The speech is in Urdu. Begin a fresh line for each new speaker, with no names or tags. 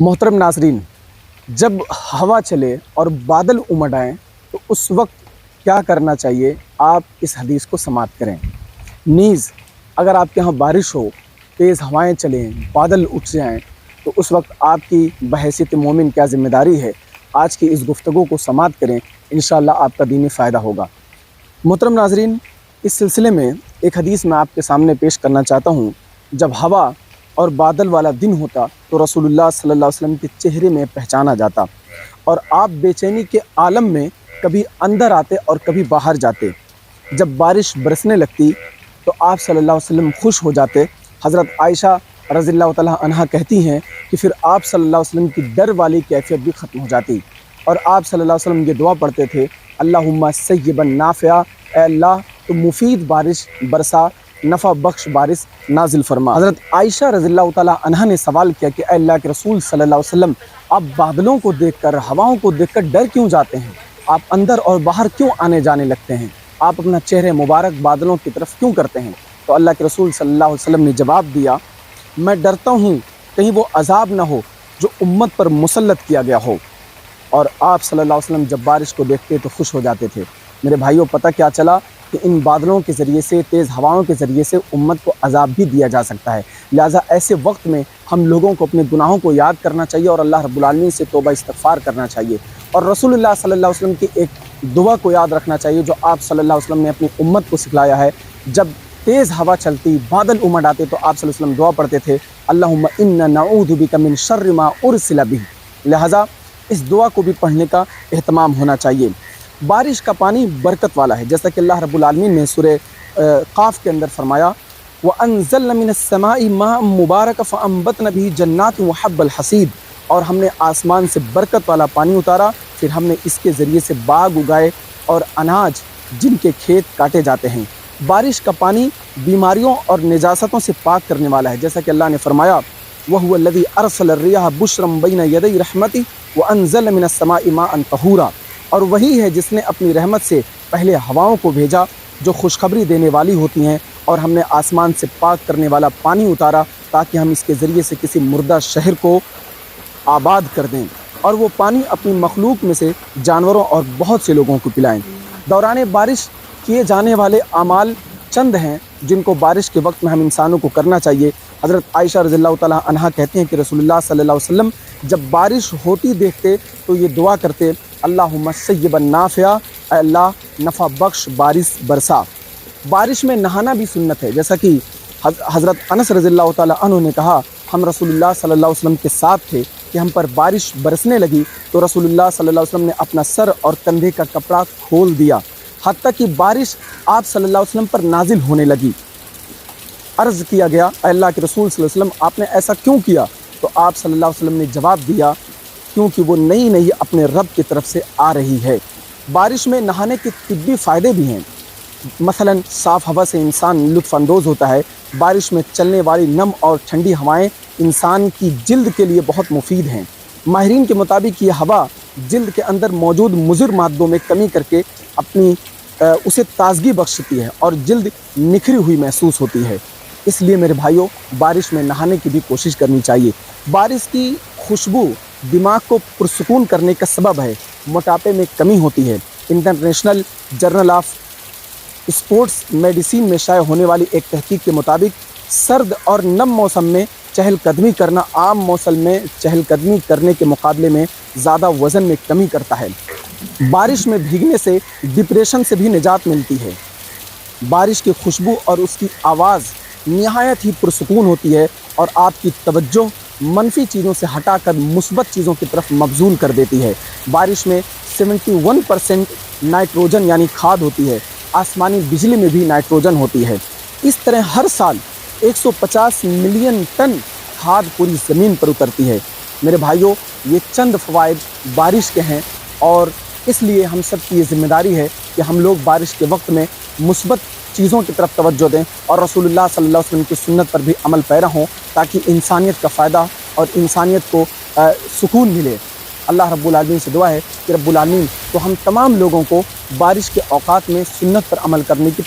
محترم ناظرین، جب ہوا چلے اور بادل امڈ آئیں تو اس وقت کیا کرنا چاہیے، آپ اس حدیث کو سماعت کریں۔ نیز اگر آپ کے ہاں بارش ہو، تیز ہوائیں چلیں، بادل اٹھ جائیں تو اس وقت آپ کی بحیثیت مومن کیا ذمہ داری ہے، آج کی اس گفتگو کو سماعت کریں، انشاءاللہ آپ کا دینی فائدہ ہوگا۔ محترم ناظرین، اس سلسلے میں ایک حدیث میں آپ کے سامنے پیش کرنا چاہتا ہوں۔ جب ہوا اور بادل والا دن ہوتا تو رسول اللہ صلی اللہ علیہ وسلم کے چہرے میں پہچانا جاتا، اور آپ بے چینی کے عالم میں کبھی اندر آتے اور کبھی باہر جاتے۔ جب بارش برسنے لگتی تو آپ صلی اللہ علیہ وسلم خوش ہو جاتے۔ حضرت عائشہ رضی اللہ تعالیٰ عنہا کہتی ہیں کہ پھر آپ صلی اللہ علیہ وسلم کی ڈر والی کیفیت بھی ختم ہو جاتی، اور آپ صلی اللہ علیہ وسلم یہ دعا پڑھتے تھے، اللہم سیبا نافعا، اے اللہ تو مفید بارش برسا، نفع بخش بارش نازل فرما۔ حضرت عائشہ رضی اللہ تعالیٰ عنہا نے سوال کیا کہ اے اللہ کے رسول صلی اللہ علیہ وسلم، آپ بادلوں کو دیکھ کر، ہواؤں کو دیکھ کر ڈر کیوں جاتے ہیں؟ آپ اندر اور باہر کیوں آنے جانے لگتے ہیں؟ آپ اپنا چہرے مبارک بادلوں کی طرف کیوں کرتے ہیں؟ تو اللہ کے رسول صلی اللہ علیہ وسلم نے جواب دیا، میں ڈرتا ہوں کہیں وہ عذاب نہ ہو جو امت پر مسلط کیا گیا ہو۔ اور آپ صلی اللہ علیہ وسلم جب بارش کو دیکھتے تو خوش ہو جاتے تھے۔ میرے بھائیوں، پتہ کیا چلا کہ ان بادلوں کے ذریعے سے، تیز ہواؤں کے ذریعے سے امت کو عذاب بھی دیا جا سکتا ہے۔ لہٰذا ایسے وقت میں ہم لوگوں کو اپنے گناہوں کو یاد کرنا چاہیے اور اللہ رب العالمین سے توبہ استغفار کرنا چاہیے، اور رسول اللہ صلی اللہ علیہ وسلم کی ایک دعا کو یاد رکھنا چاہیے جو آپ صلی اللہ علیہ وسلم نے اپنی امت کو سکھلایا ہے۔ جب تیز ہوا چلتی، بادل امڈ آتے تو آپ صلی اللہ علیہ وسلم دعا پڑھتے تھے، اللہم انا نعوذ بک من شر ما ارسل بہ۔ لہٰذا اس دعا کو بھی پڑھنے کا اہتمام ہونا چاہیے۔ بارش کا پانی برکت والا ہے، جیسا کہ اللہ رب العالمین نے سورہ قاف کے اندر فرمایا، وَأَنزَلْنَا مِنَ السَّمَاءِ مَاءً مُبَارَكًا فَأَنبَتْنَا بِهِ جَنَّاتٍ وَحَبَّ الْحَصِيدِ، اور ہم نے آسمان سے برکت والا پانی اتارا، پھر ہم نے اس کے ذریعے سے باغ اگائے اور اناج جن کے کھیت کاٹے جاتے ہیں۔ بارش کا پانی بیماریوں اور نجاستوں سے پاک کرنے والا ہے، جیسا کہ اللہ نے فرمایا، وَهُوَ الَّذِي أَرْسَلَ الرِّيَاحَ بُشْرًا بَيْنَ يَدَيْ رَحْمَتِهِ وَأَنزَلَ مِنَ السَّمَاءِ مَاءً طَهُورًا، اور وہی ہے جس نے اپنی رحمت سے پہلے ہواؤں کو بھیجا جو خوشخبری دینے والی ہوتی ہیں، اور ہم نے آسمان سے پاک کرنے والا پانی اتارا تاکہ ہم اس کے ذریعے سے کسی مردہ شہر کو آباد کر دیں، اور وہ پانی اپنی مخلوق میں سے جانوروں اور بہت سے لوگوں کو پلائیں۔ دوران بارش کیے جانے والے اعمال چند ہیں جن کو بارش کے وقت میں ہم انسانوں کو کرنا چاہیے۔ حضرت عائشہ رضی اللہ تعالیٰ عنہا کہتے ہیں کہ رسول اللہ صلی اللہ علیہ وسلم جب بارش ہوتی دیکھتے تو یہ دعا کرتے، اللہم سیبا نافعا، اے اللہ نفع بخش بارش برسا۔ بارش میں نہانا بھی سنت ہے، جیسا کہ حضرت انس رضی اللہ تعالیٰ عنہ نے کہا، ہم رسول اللہ صلی اللہ علیہ وسلم کے ساتھ تھے کہ ہم پر بارش برسنے لگی تو رسول اللہ صلی اللہ علیہ وسلم نے اپنا سر اور کندھے کا کپڑا کھول دیا، حتیٰ کہ بارش آپ صلی اللہ علیہ وسلم پر نازل ہونے لگی۔ عرض کیا گیا، اے اللہ کے رسول صلی اللہ علیہ وسلم آپ نے ایسا کیوں کیا؟ تو آپ صلی اللہ علیہ وسلم نے جواب دیا، کیونکہ وہ نئی نئی اپنے رب کی طرف سے آ رہی ہے۔ بارش میں نہانے کے طبی فائدے بھی ہیں، مثلا صاف ہوا سے انسان لطف اندوز ہوتا ہے۔ بارش میں چلنے والی نم اور ٹھنڈی ہوائیں انسان کی جلد کے لیے بہت مفید ہیں۔ ماہرین کے مطابق یہ ہوا جلد کے اندر موجود مضر مادوں میں کمی کر کے اسے تازگی بخشتی ہے اور جلد نکھری ہوئی محسوس ہوتی ہے۔ اس لیے میرے بھائیوں، بارش میں نہانے کی بھی کوشش کرنی چاہیے۔ بارش کی خوشبو دماغ کو پرسکون کرنے کا سبب ہے، موٹاپے میں کمی ہوتی ہے۔ International journal of sports medicine میں شائع ہونے والی ایک تحقیق کے مطابق سرد اور نم موسم میں چہل قدمی کرنا عام موسم میں چہل قدمی کرنے کے مقابلے میں زیادہ وزن میں کمی کرتا ہے۔ بارش میں بھیگنے سے ڈپریشن سے بھی نجات ملتی ہے۔ بارش کی خوشبو اور اس کی آواز نہایت ہی پرسکون ہوتی ہے اور آپ کی توجہ منفی چیزوں سے ہٹا کر مثبت چیزوں کی طرف مبذول کر دیتی ہے۔ بارش میں 71% نائٹروجن یعنی کھاد ہوتی ہے۔ آسمانی بجلی میں بھی نائٹروجن ہوتی ہے۔ اس طرح ہر سال 150 ملین ٹن کھاد پوری زمین پر اترتی ہے۔ میرے بھائیوں، یہ چند فوائد بارش کے ہیں، اور اس لیے ہم سب کی یہ ذمہ داری ہے کہ ہم لوگ بارش کے وقت میں مثبت چیزوں کی طرف توجہ دیں اور رسول اللہ صلی اللہ علیہ وسلم کی سنت پر بھی عمل پیرا ہوں، تاکہ انسانیت کا فائدہ اور انسانیت کو سکون ملے۔ اللہ رب العالمین سے دعا ہے کہ رب العالمین تو ہم تمام لوگوں کو بارش کے اوقات میں سنت پر عمل کرنے کی